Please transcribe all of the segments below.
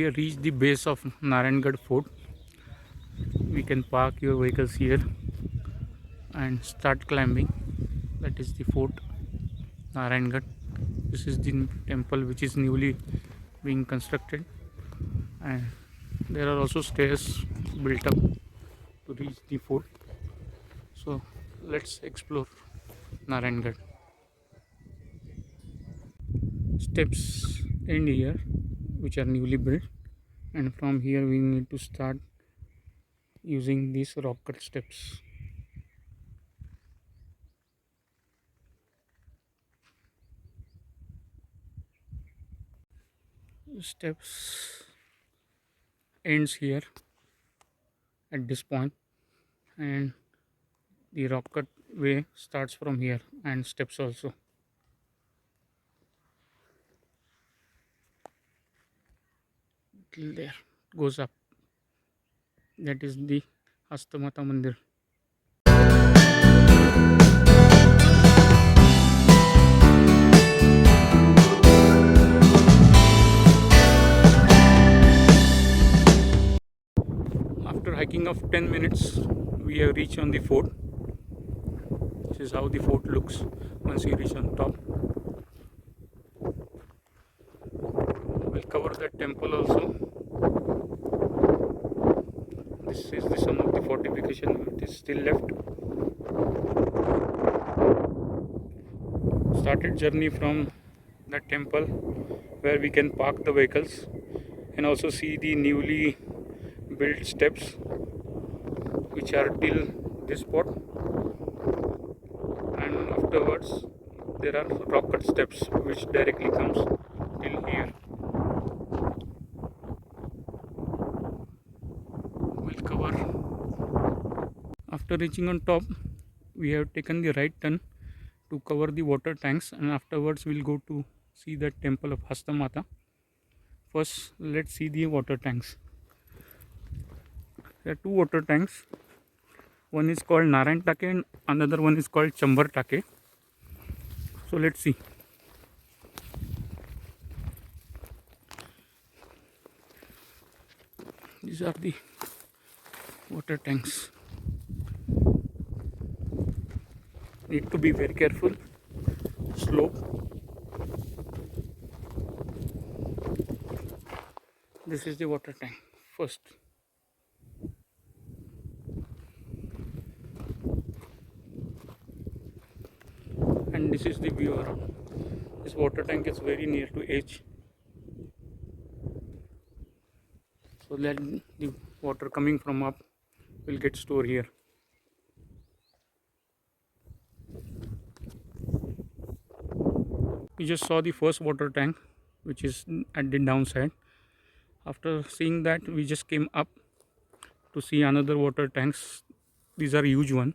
we have reached the base of Narayangad Fort. We can park your vehicles here and start climbing. That is the fort Narayangad. This is the temple which is newly being constructed, and there are also stairs built up to reach the fort. So let's explore Narayangad. Steps end here, which are newly built, and from here we need to start using these rock cut steps. Steps ends here at this point, and the rock cut way starts from here, and steps also. Till there goes up. That is the Hastamata Mandir. After hiking of 10 minutes, we have reached on the fort. This is how the fort looks once you reach on top. We'll cover that temple also. This is the some of the fortification that is still left. Started journey from that temple where we can park the vehicles and also see the newly built steps which are till this spot, and afterwards there are rock cut steps which directly comes till here. We'll cover. After reaching on top, we have taken the right turn to cover the water tanks, and afterwards we'll go to see the temple of Hastamata. First, let's see the water tanks. There are two water tanks. One is called Narayantake and another one is called Chambar Take. So let's see. These are the water tanks. Need to be very careful. Slope. This is the water tank first. And this is the view around. This water tank is very near to edge, so that the water coming from up will get stored here. We just saw the first water tank, which is at the downside. After seeing that, we just came up to see another water tanks. These are huge one.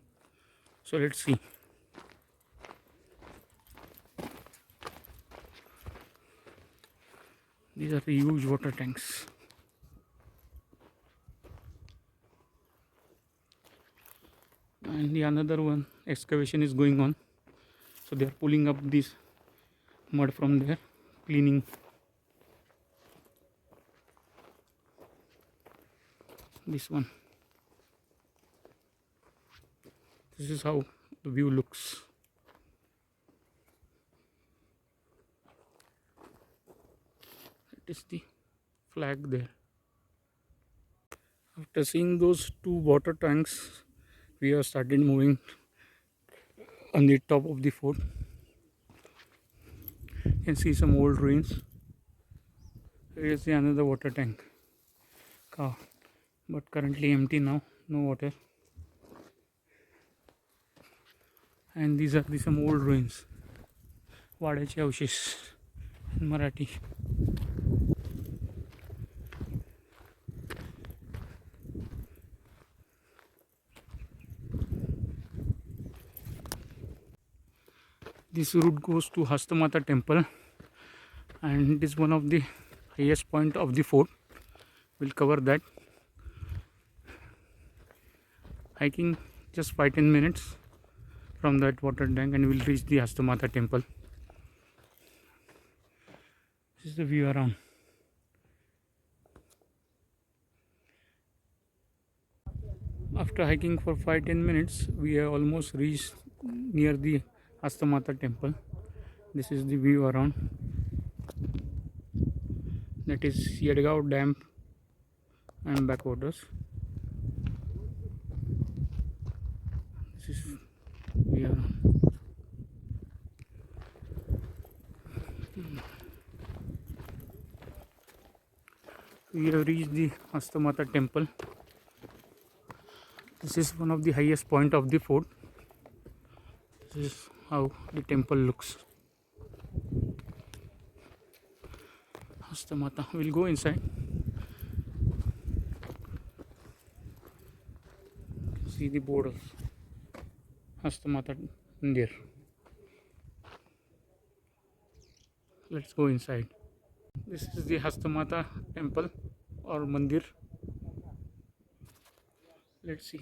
So let's see. These are the huge water tanks. And the another one excavation is going on. So they are pulling up this mud from there, cleaning. This one. This is how the view looks. That is the flag there. After seeing those two water tanks, we have started moving on the top of the fort. You can see some old ruins. Here is the another water tank, but currently empty now, no water. And these are the some old ruins, वाड्याचे अवशेष in Marathi. This route goes to Hastamata temple, and it is one of the highest point of the fort. We'll cover that. Hiking just 5-10 minutes from that water tank and we'll reach the Hastamata temple. This is the view around. After hiking for 5-10 minutes, we have almost reached near the Hastamata temple. This is the view around. That is Yadgaon Dam and backwaters. This is we are. We have reached the Hastamata temple. This is one of the highest point of the fort. This is how the temple looks. Hastamata. We'll go inside. See the board of Hastamata Mandir. Let's go inside. This is the Hastamata temple or Mandir. Let's see.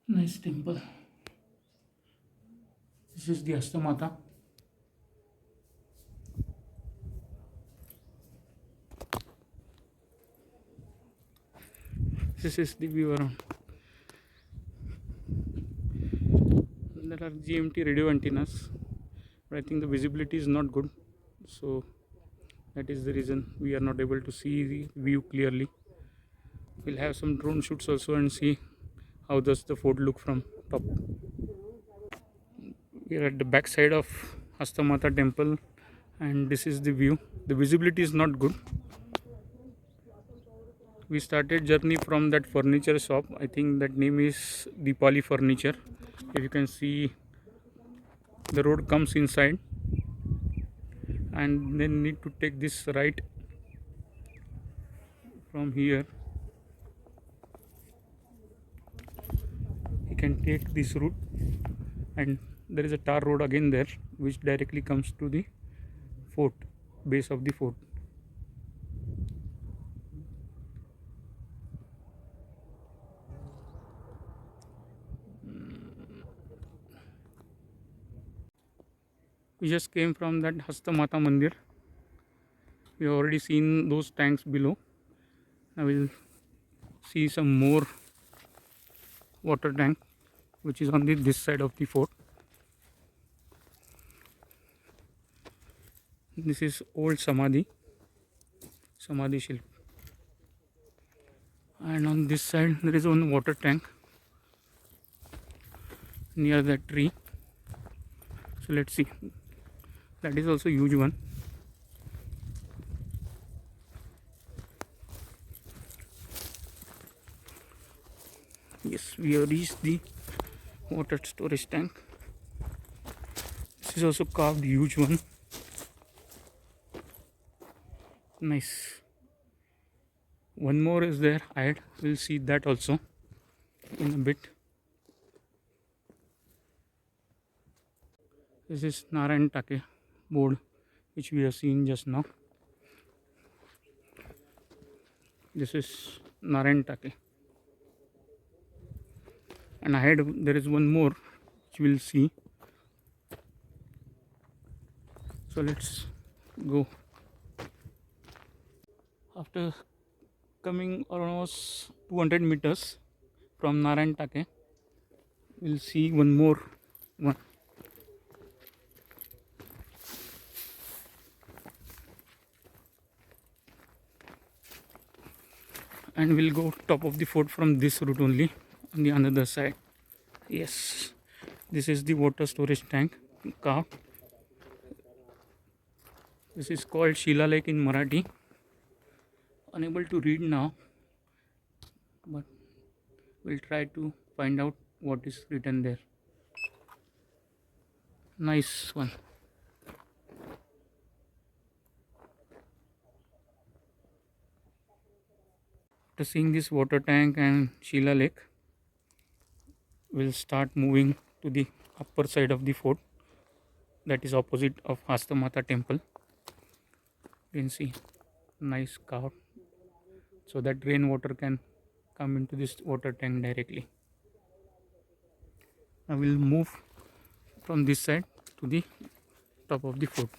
Nice temple. This is the Hastamata. This is the view around. There are GMT radio antennas, but I think the visibility is not good, so that is the reason we are not able to see the view clearly. We'll have some drone shoots also and see how does the fort look from top. We are at the back side of Hastamata temple and this is the view. The visibility is not good. We started journey from that furniture shop. I think that name is Deepali Furniture. If you can see, the road comes inside and then need to take this right from here. You can take this route and there is a tar road again there which directly comes to the fort, base of the fort. We just came from that Hastamata Mandir. We have already seen those tanks below. I will see some more water tank which is on this side of the fort. This is old Samadhi Shilp. And on this side there is one water tank near that tree. So let's see. That is also a huge one. Yes, we have reached the water storage tank. This is also carved, huge one. Nice. One more is there. We'll see that also in a bit. This is Narayantake board which we have seen just now. This is Narayantake. And ahead there is one more which we'll see. So let's go. After coming almost 200 meters from Narayantake, we'll see one more one. And we'll go top of the fort from this route only on the another side. Yes, this is the water storage tank carved. This is called Shila Lake in Marathi. Unable to read now, but we'll try to find out what is written there. Nice one. After seeing this water tank and Shila Lake, we'll start moving to the upper side of the fort, that is opposite of Hastamata temple. You can see nice carved so that rainwater can come into this water tank directly. I will move from this side to the top of the fort.